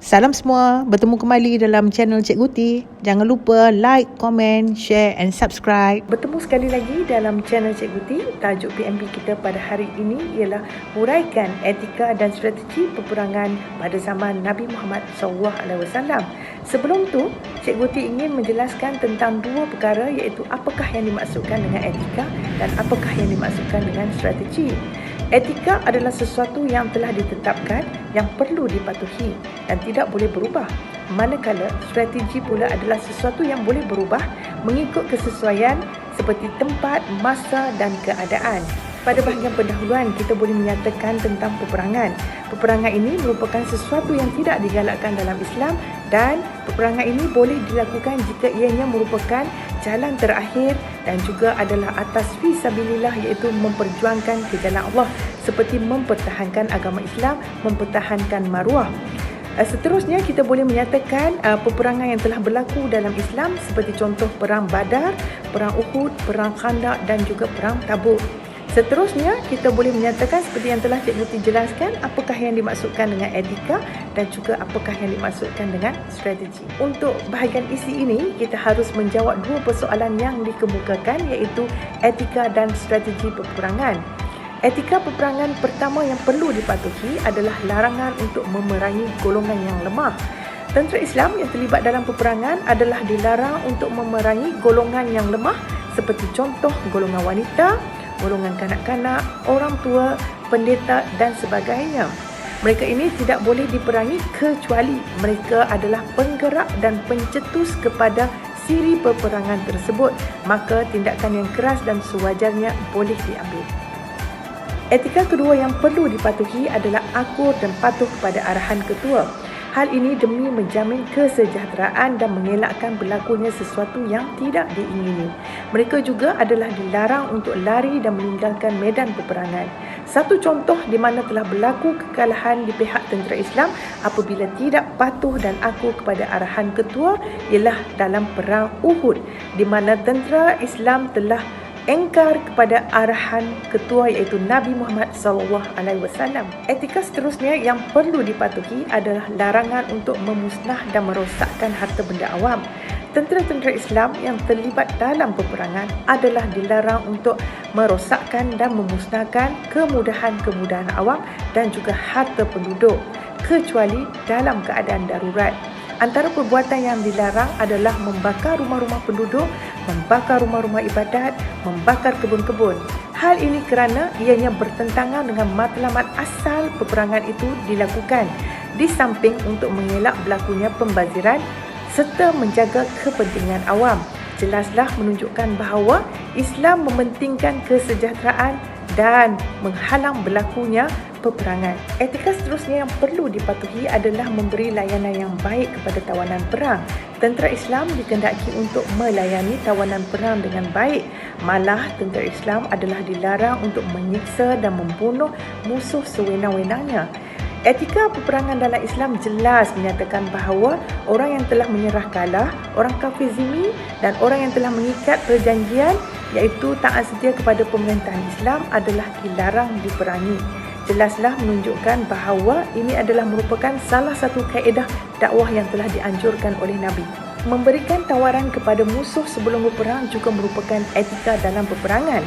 Salam semua, bertemu kembali dalam channel Cik Guti. Jangan lupa like, komen, share and subscribe. Bertemu sekali lagi dalam channel Cik Guti. Tajuk PMB kita pada hari ini ialah huraikan etika dan strategi peperangan pada zaman Nabi Muhammad SAW. Sebelum tu, Cik Guti ingin menjelaskan tentang dua perkara, iaitu apakah yang dimaksudkan dengan etika dan apakah yang dimaksudkan dengan strategi. Etika adalah sesuatu yang telah ditetapkan, yang perlu dipatuhi dan tidak boleh berubah. Manakala strategi pula adalah sesuatu yang boleh berubah mengikut kesesuaian seperti tempat, masa dan keadaan. Pada bahagian pendahuluan, kita boleh menyatakan tentang peperangan. Peperangan ini merupakan sesuatu yang tidak digalakkan dalam Islam dan peperangan ini boleh dilakukan jika ianya merupakan jalan terakhir dan juga adalah atas fisabilillah, iaitu memperjuangkan ke jalan Allah seperti mempertahankan agama Islam, mempertahankan maruah. Seterusnya kita boleh menyatakan peperangan yang telah berlaku dalam Islam seperti contoh perang Badar, perang Uhud, perang Khandaq dan juga perang Tabuk. Seterusnya, kita boleh menyatakan seperti yang telah Cik Guti jelaskan apakah yang dimaksudkan dengan etika dan juga apakah yang dimaksudkan dengan strategi. Untuk bahagian isi ini, kita harus menjawab dua persoalan yang dikemukakan, iaitu etika dan strategi peperangan. Etika peperangan pertama yang perlu dipatuhi adalah larangan untuk memerangi golongan yang lemah. Tentera Islam yang terlibat dalam peperangan adalah dilarang untuk memerangi golongan yang lemah seperti contoh golongan wanita, golongan kanak-kanak, orang tua, pendeta dan sebagainya. Mereka ini tidak boleh diperangi kecuali mereka adalah penggerak dan pencetus kepada siri peperangan tersebut. Maka tindakan yang keras dan sewajarnya boleh diambil. Etika kedua yang perlu dipatuhi adalah akur dan patuh kepada arahan ketua. Hal ini demi menjamin kesejahteraan dan mengelakkan berlakunya sesuatu yang tidak diingini. Mereka juga adalah dilarang untuk lari dan meninggalkan medan peperangan. Satu contoh di mana telah berlaku kekalahan di pihak tentera Islam apabila tidak patuh dan akur kepada arahan ketua ialah dalam perang Uhud, di mana tentera Islam telah engkar kepada arahan ketua, iaitu Nabi Muhammad SAW. Etika seterusnya yang perlu dipatuhi adalah larangan untuk memusnah dan merosakkan harta benda awam. Tentera-tentera Islam yang terlibat dalam peperangan adalah dilarang untuk merosakkan dan memusnahkan kemudahan-kemudahan awam dan juga harta penduduk, kecuali dalam keadaan darurat. Antara perbuatan yang dilarang adalah membakar rumah-rumah penduduk, membakar rumah-rumah ibadat, membakar kebun-kebun. Hal ini kerana ianya bertentangan dengan matlamat asal peperangan itu dilakukan, di samping untuk mengelak berlakunya pembaziran serta menjaga kepentingan awam. Jelaslah menunjukkan bahawa Islam mementingkan kesejahteraan dan menghalang berlakunya peperangan. Etika seterusnya yang perlu dipatuhi adalah memberi layanan yang baik kepada tawanan perang. Tentera Islam dikehendaki untuk melayani tawanan perang dengan baik. Malah tentera Islam adalah dilarang untuk menyiksa dan membunuh musuh sewenang-wenangnya. Etika peperangan dalam Islam jelas menyatakan bahawa orang yang telah menyerah kalah, orang kafir zimmi dan orang yang telah mengikat perjanjian iaitu taat setia kepada pemerintahan Islam adalah dilarang diperangi. Jelaslah menunjukkan bahawa ini adalah merupakan salah satu kaedah dakwah yang telah dianjurkan oleh Nabi. Memberikan tawaran kepada musuh sebelum berperang juga merupakan etika dalam peperangan.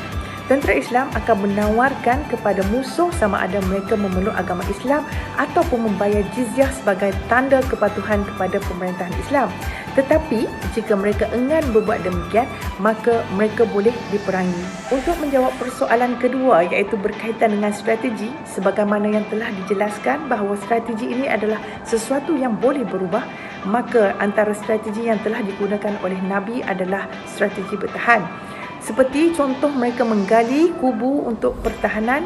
Tentera Islam akan menawarkan kepada musuh sama ada mereka memeluk agama Islam ataupun membayar jizyah sebagai tanda kepatuhan kepada pemerintahan Islam. Tetapi jika mereka enggan berbuat demikian, maka mereka boleh diperangi. Untuk menjawab persoalan kedua, iaitu berkaitan dengan strategi, sebagaimana yang telah dijelaskan bahawa strategi ini adalah sesuatu yang boleh berubah, maka antara strategi yang telah digunakan oleh Nabi adalah strategi bertahan. Seperti contoh mereka menggali kubu untuk pertahanan,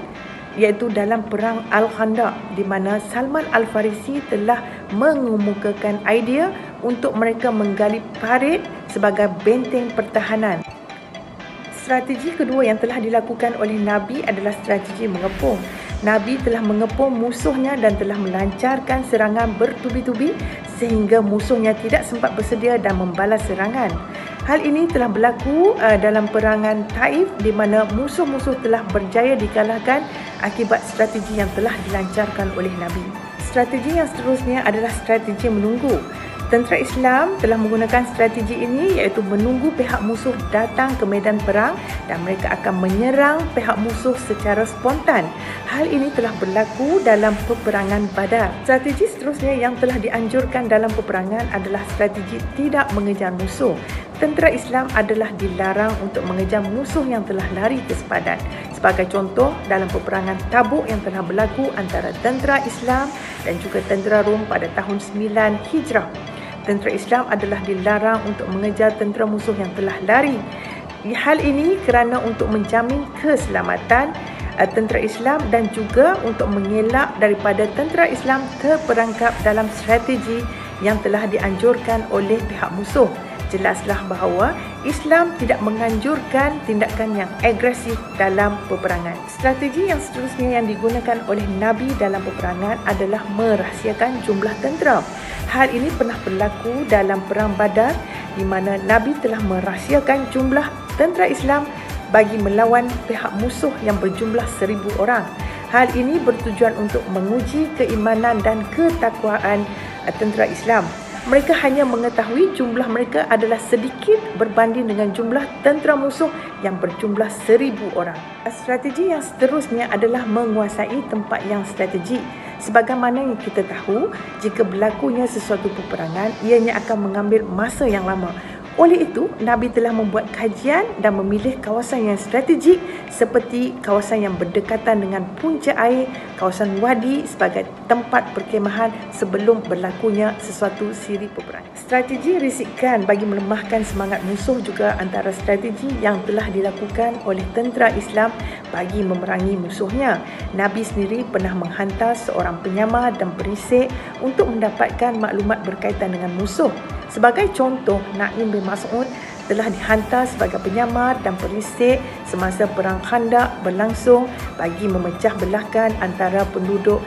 iaitu dalam perang Al-Khandaq, di mana Salman Al-Farisi telah mengemukakan idea untuk mereka menggali parit sebagai benteng pertahanan. Strategi kedua yang telah dilakukan oleh Nabi adalah strategi mengepung. Nabi telah mengepung musuhnya dan telah melancarkan serangan bertubi-tubi sehingga musuhnya tidak sempat bersedia dan membalas serangan. Hal ini telah berlaku dalam perangan Taif, di mana musuh-musuh telah berjaya dikalahkan akibat strategi yang telah dilancarkan oleh Nabi. Strategi yang seterusnya adalah strategi menunggu. Tentera Islam telah menggunakan strategi ini iaitu menunggu pihak musuh datang ke medan perang dan mereka akan menyerang pihak musuh secara spontan. Hal ini telah berlaku dalam peperangan Badar. Strategi seterusnya yang telah dianjurkan dalam peperangan adalah strategi tidak mengejar musuh. Tentera Islam adalah dilarang untuk mengejar musuh yang telah lari ke sepadan. Sebagai contoh, dalam peperangan Tabuk yang telah berlaku antara tentera Islam dan juga tentera Rom pada tahun 9 Hijrah. Tentera Islam adalah dilarang untuk mengejar tentera musuh yang telah lari. Hal ini kerana untuk menjamin keselamatan tentera Islam dan juga untuk mengelak daripada tentera Islam terperangkap dalam strategi yang telah dianjurkan oleh pihak musuh. Jelaslah bahawa Islam tidak menganjurkan tindakan yang agresif dalam peperangan. Strategi yang seterusnya yang digunakan oleh Nabi dalam peperangan adalah merahsiakan jumlah tentera. Hal ini pernah berlaku dalam Perang Badar di mana Nabi telah merahsiakan jumlah tentera Islam bagi melawan pihak musuh yang berjumlah 1,000 orang. Hal ini bertujuan untuk menguji keimanan dan ketakwaan tentera Islam. Mereka hanya mengetahui jumlah mereka adalah sedikit berbanding dengan jumlah tentera musuh yang berjumlah 1,000 orang. Strategi yang seterusnya adalah menguasai tempat yang strategik. Sebagaimana yang kita tahu, jika berlakunya sesuatu peperangan, ianya akan mengambil masa yang lama. Oleh itu, Nabi telah membuat kajian dan memilih kawasan yang strategik seperti kawasan yang berdekatan dengan punca air, kawasan wadi sebagai tempat perkemahan sebelum berlakunya sesuatu siri peperangan. Strategi risikan bagi melemahkan semangat musuh juga antara strategi yang telah dilakukan oleh tentera Islam bagi memerangi musuhnya. Nabi sendiri pernah menghantar seorang penyamar dan perisik untuk mendapatkan maklumat berkaitan dengan musuh. Sebagai contoh, Naim bin Mas'ud telah dihantar sebagai penyamar dan perisik semasa Perang Khandaq berlangsung bagi memecah belahkan antara penduduk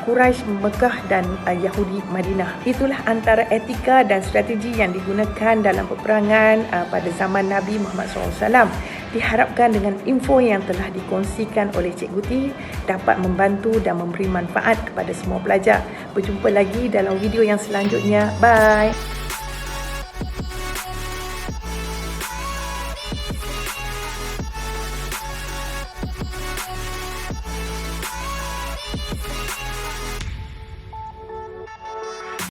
Quraisy Mekah dan Yahudi Madinah. Itulah antara etika dan strategi yang digunakan dalam peperangan pada zaman Nabi Muhammad SAW. Diharapkan dengan info yang telah dikongsikan oleh Cik Guti dapat membantu dan memberi manfaat kepada semua pelajar. Berjumpa lagi dalam video yang selanjutnya. Bye!